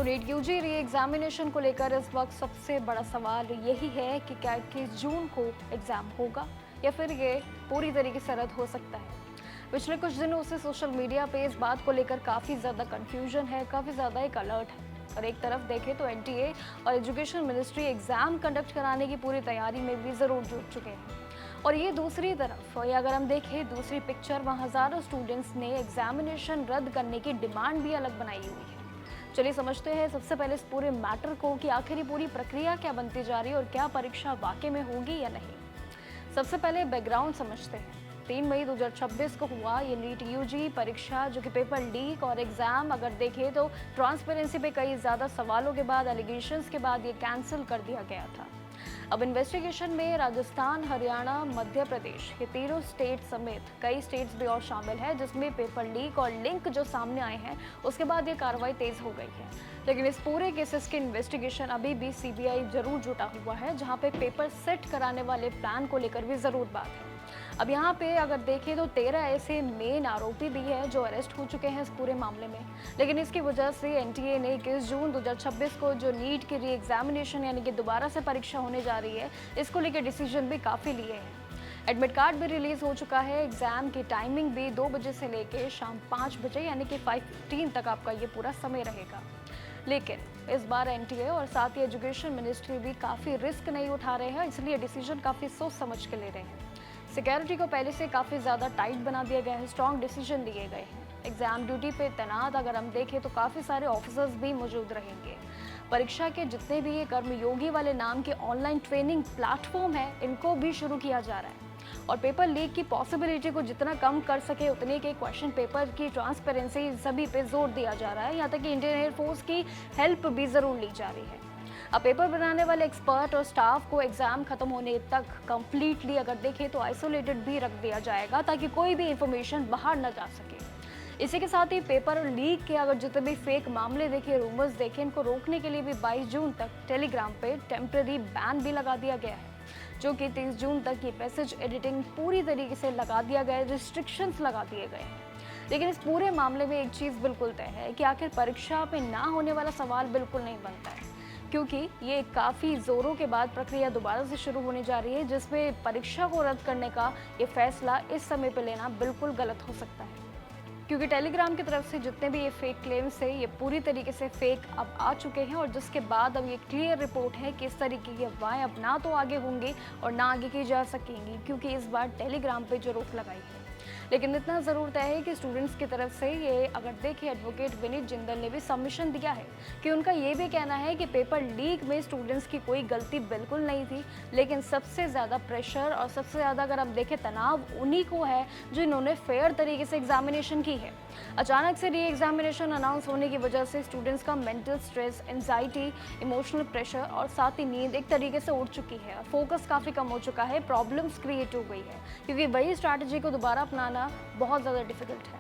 NEET UG re examination को लेकर इस वक्त सबसे बड़ा सवाल यही है कि क्या 21 जून को एग्ज़ाम होगा या फिर ये पूरी तरीके से रद्द हो सकता है। पिछले कुछ दिनों से सोशल मीडिया पे इस बात को लेकर काफ़ी ज़्यादा कन्फ्यूजन है, काफ़ी ज़्यादा एक अलर्ट है। और एक तरफ देखें तो एनटीए और एजुकेशन मिनिस्ट्री एग्ज़ाम कंडक्ट कराने की पूरी तैयारी में भी ज़रूर जुट चुके हैं। और ये दूसरी तरफ या अगर हम देखें दूसरी पिक्चर, वहाँ हज़ारों स्टूडेंट्स ने एग्जामिनेशन रद्द करने की डिमांड भी अलग बनाई हुई है। चलिए समझते हैं सबसे पहले इस पूरे मैटर को कि आखिर ये पूरी प्रक्रिया क्या बनती जा रही है और क्या परीक्षा वाकई में होगी या नहीं। सबसे पहले बैकग्राउंड समझते हैं। 3 मई 2026 को हुआ ये नीट यूजी परीक्षा, जो कि पेपर लीक और एग्जाम अगर देखें तो ट्रांसपेरेंसी पे कई ज़्यादा सवालों के बाद, एलिगेशंस के बाद ये कैंसिल कर दिया गया था। अब इन्वेस्टिगेशन में राजस्थान, हरियाणा, मध्य प्रदेश, ये तीनों स्टेट समेत कई स्टेट्स भी और शामिल है, जिसमें पेपर लीक और लिंक जो सामने आए हैं उसके बाद ये कार्रवाई तेज हो गई है। लेकिन इस पूरे केसेस की इन्वेस्टिगेशन अभी भी सीबीआई जरूर जुटा हुआ है, जहां पे पेपर सेट कराने वाले प्लान को लेकर भी जरूर बात है। अब यहाँ पे अगर देखें तो 13 ऐसे मेन आरोपी भी हैं जो अरेस्ट हो चुके हैं इस पूरे मामले में। लेकिन इसकी वजह से एनटीए ने 21 जून 2026 को जो नीट की री एग्जामिनेशन यानी कि दोबारा से परीक्षा होने जा रही है, इसको लेकर डिसीजन भी काफ़ी लिए हैं। एडमिट कार्ड भी रिलीज हो चुका है। एग्जाम की टाइमिंग भी 2 बजे से लेकर शाम 5 बजे यानी कि 5:15 तक आपका ये पूरा समय रहेगा। लेकिन इस बार एनटीए और साथ ही एजुकेशन मिनिस्ट्री भी काफ़ी रिस्क नहीं उठा रहे हैं, इसलिए डिसीजन काफ़ी सोच समझ के ले रहे हैं। सिक्योरिटी को पहले से काफ़ी ज़्यादा टाइट बना दिया गया है, स्ट्रॉन्ग डिसीजन लिए गए हैं। एग्जाम ड्यूटी पे तैनात अगर हम देखें तो काफ़ी सारे ऑफिसर्स भी मौजूद रहेंगे। परीक्षा के जितने भी ये कर्मयोगी वाले नाम के ऑनलाइन ट्रेनिंग प्लेटफॉर्म है, इनको भी शुरू किया जा रहा है। और पेपर लीक की पॉसिबिलिटी को जितना कम कर सके उतने के क्वेश्चन पेपर की ट्रांसपेरेंसी सभी पे जोर दिया जा रहा है। यहाँ तक कि इंडियन एयरफोर्स की हेल्प भी ज़रूर ली जा रही है। अब पेपर बनाने वाले एक्सपर्ट और स्टाफ को एग्जाम खत्म होने तक कंप्लीटली अगर देखें तो आइसोलेटेड भी रख दिया जाएगा, ताकि कोई भी इंफॉर्मेशन बाहर न जा सके। इसी के साथ ही पेपर लीक के अगर जितने भी फेक मामले देखे, रूमर्स देखे, इनको रोकने के लिए भी 22 जून तक टेलीग्राम पे टेम्पररी बैन भी लगा दिया गया है, जो कि 30 जून तक ये मैसेज एडिटिंग पूरी तरीके से लगा दिया गया है, रिस्ट्रिक्शंस लगा दिए गए हैं। लेकिन इस पूरे मामले में एक चीज़ बिल्कुल तय है कि आखिर परीक्षा पे ना होने वाला सवाल बिल्कुल नहीं बनता है, क्योंकि ये काफ़ी ज़ोरों के बाद प्रक्रिया दोबारा से शुरू होने जा रही है, जिसमें परीक्षा को रद्द करने का ये फैसला इस समय पे लेना बिल्कुल गलत हो सकता है। क्योंकि टेलीग्राम की तरफ से जितने भी ये फेक क्लेम्स है, ये पूरी तरीके से फेक अब आ चुके हैं, और जिसके बाद अब ये क्लियर रिपोर्ट है कि इस तरीके की अफवाहें अब ना तो आगे होंगी और ना आगे की जा सकेंगी, क्योंकि इस बार टेलीग्राम पे जो रोक लगाई है। लेकिन इतना ज़रूर तय है कि स्टूडेंट्स की तरफ से ये अगर देखें, एडवोकेट विनीत जिंदल ने भी सबमिशन दिया है कि उनका ये भी कहना है कि पेपर लीक में स्टूडेंट्स की कोई गलती बिल्कुल नहीं थी, लेकिन सबसे ज़्यादा प्रेशर और सबसे ज़्यादा अगर हम देखें तनाव उन्हीं को है जो इन्होंने फेयर तरीके से एग्जामिनेशन की है। अचानक से री एग्जामिनेशन अनाउंस होने की वजह से स्टूडेंट्स का mental stress, anxiety, emotional pressure और साथ ही नींद एक तरीके से उठ चुकी है। फोकस काफ़ी कम हो चुका है, प्रॉब्लम्स क्रिएट हो गई है, क्योंकि वही स्ट्रैटेजी को दोबारा अपनाना बहुत ज़्यादा डिफिकल्ट है।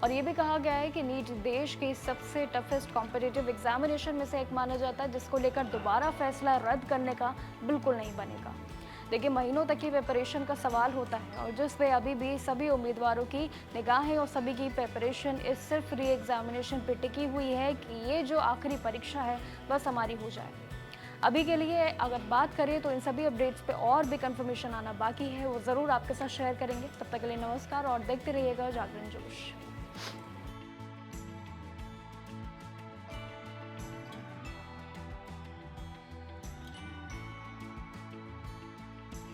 और ये भी कहा गया है कि नीट देश की सबसे टफेस्ट कॉम्पिटिटिव एग्जामिनेशन में से एक माना जाता है, जिसको लेकर दोबारा फैसला रद्द करने का बिल्कुल नहीं बनेगा। देखिए, महीनों तक की प्रिपरेशन का सवाल होता है, और जिस पे अभी भी सभी उम्मीदवारों की निगाहें और सभी की प्रिपरेशन इस सिर्फ री एग्जामिनेशन पे टिकी हुई है कि ये जो आखिरी परीक्षा है बस हमारी हो जाए। अभी के लिए अगर बात करें तो इन सभी अपडेट्स पे और भी कंफर्मेशन आना बाकी है, वो ज़रूर आपके साथ शेयर करेंगे। तब तक के लिए नमस्कार और देखते रहिएगा जागरण जोश।